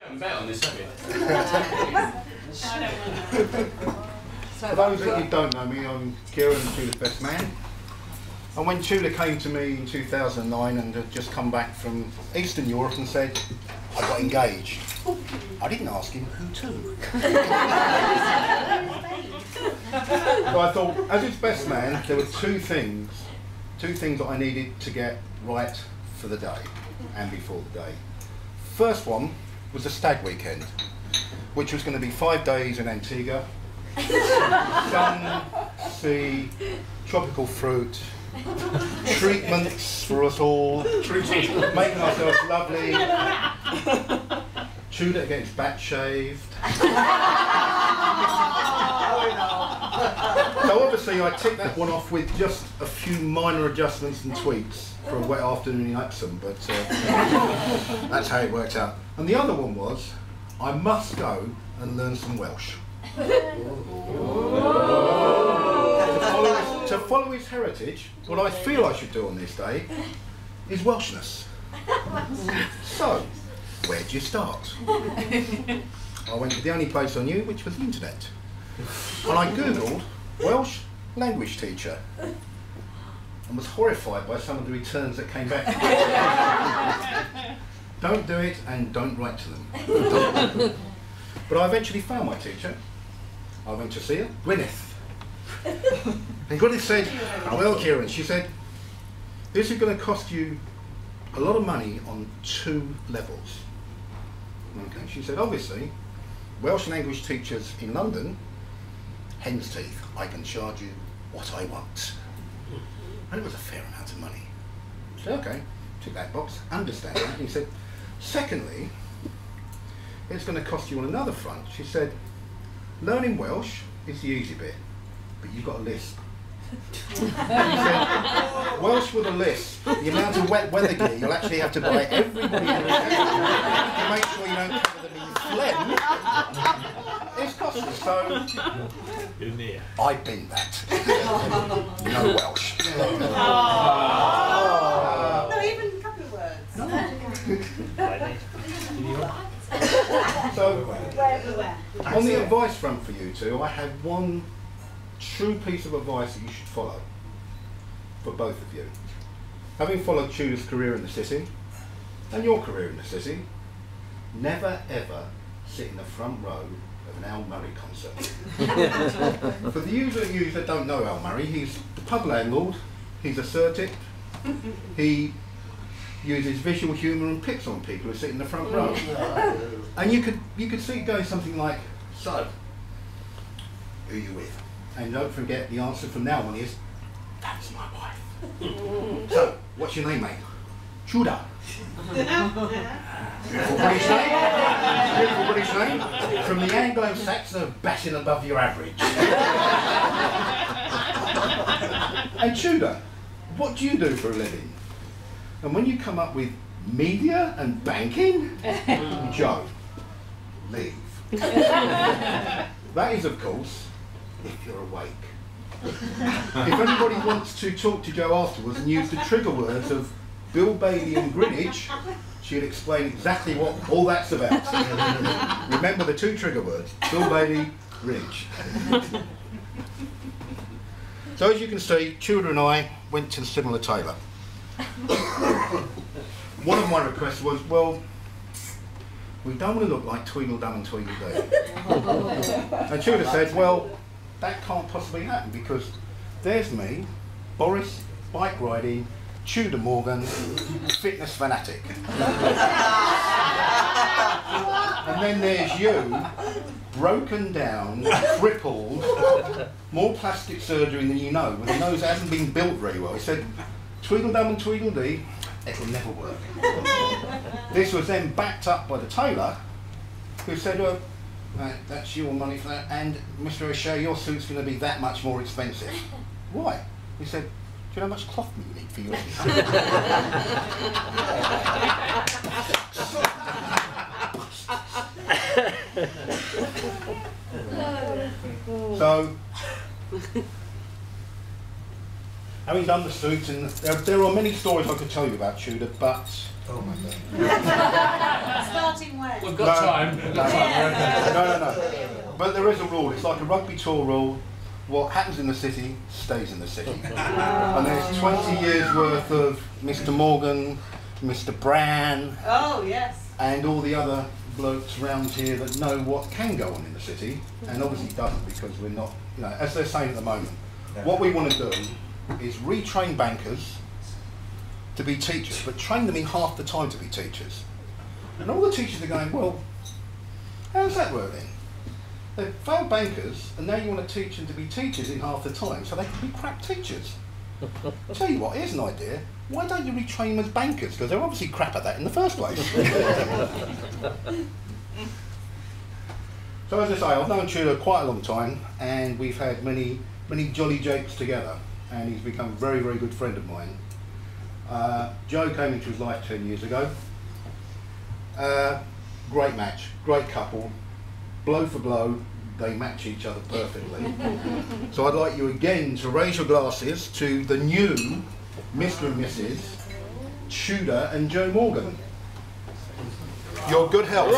haven't bet on this, have you? For those that you don't know me, I'm Kieran, Tudor's best man. And when Tudor came to me in 2009 and had just come back from Eastern Europe and said, I got engaged, I didn't ask him who to. So I thought, as his best man, there were two things that I needed to get right for the day and before the day. First one was the stag weekend, which was going to be 5 days in Antigua. Sun, sea, tropical fruit, treatments for us all, making ourselves lovely. Tudor gets his back shaved. So obviously I ticked that one off with just a few minor adjustments and tweaks for a wet afternoon in Epsom, but that's how it worked out. And the other one was, I must go and learn some Welsh. To follow his heritage, what I feel I should do on this day is Welshness. So, where do you start? I went to the only place I knew, which was the internet. And I googled Welsh language teacher and was horrified by some of the returns that came back. Don't do it and don't write to them. But I eventually found my teacher. I went to see her, Gwyneth. And Gwyneth said, well, Kieran, she said, this is going to cost you a lot of money on 2 levels. Okay, she said, obviously, Welsh language teachers in London, hen's teeth, I can charge you what I want. And it was a fair amount of money. I said, okay, tick that box, understand that. And he said, secondly, it's going to cost you on another front. She said, learning Welsh is the easy bit, but you've got a lisp. He said, Welsh with a lisp, the amount of wet weather gear you'll actually have to buy everybody in the room to make sure you don't cover them in phlegm. It's costly, so I've been that. No Welsh. Not even a couple of words. So, on the advice front for you two, I have one true piece of advice that you should follow for both of you. Having followed Tudor's career in the city and your career in the city, never ever sit in the front row of an Al Murray concert. For the you that don't know Al Murray, he's the pub landlord, he's assertive, he uses visual humour and picks on people who sit in the front row. And you could see it going something like, so, who are you with? And don't forget the answer from now on is, that's my wife. So, what's your name, mate? Tudor. Beautiful British name. Beautiful British name. From the Anglo-Saxon of batting above your average. And Tudor, what do you do for a living? And when you come up with media and banking, Joe, leave. That is, of course, if you're awake. If anybody wants to talk to Jo afterwards and use the trigger words of Bill Bailey and Greenwich, she'll explain exactly what all that's about. Remember the 2 trigger words, Bill Bailey, Greenwich. So as you can see, Tudor and I went to the similar tailor. One of my requests was, well, we don't want to look like Tweedledum and Tweedledee. And Tudor said, well, that can't possibly happen because there's me, Boris, bike riding, Tudor Morgan, fitness fanatic. And then there's you, broken down, crippled, more plastic surgery than you know, with a nose that hasn't been built very well. He said, Tweedledum and Tweedledee, it'll never work. This was then backed up by the tailor, who said, well, that's your money for that, and Mr. O'Shea, your suit's going to be that much more expensive. Why? He said, do you know how much cloth you need for yours? So, having done the suit, and there are many stories I could tell you about Tudor, but Oh my God. Starting when? We've got time. We've got time. No. But there is a rule. It's like a rugby tour rule. What happens in the city stays in the city. And there's 20 years worth of Mr. Morgan, Mr. Bran, Oh, yes. and all the other blokes around here that know what can go on in the city, and obviously doesn't, because we're not, you know, as they're saying at the moment, what we want to do is retrain bankers to be teachers, but train them in half the time to be teachers. And all the teachers are going, well, how's that working? They're failed bankers, and now you want to teach them to be teachers in half the time, so they can be crap teachers. I'll tell you what, here's an idea. Why don't you retrain them as bankers? Because they're obviously crap at that in the first place. So as I say, I've known Tudor quite a long time, and we've had many jolly jakes together, and he's become a very, very good friend of mine. Joe came into his life 10 years ago. Great match, great couple. Blow for blow, they match each other perfectly. So I'd like you again to raise your glasses to the new Mr. and Mrs. Tudor and Joe Morgan. Your good health.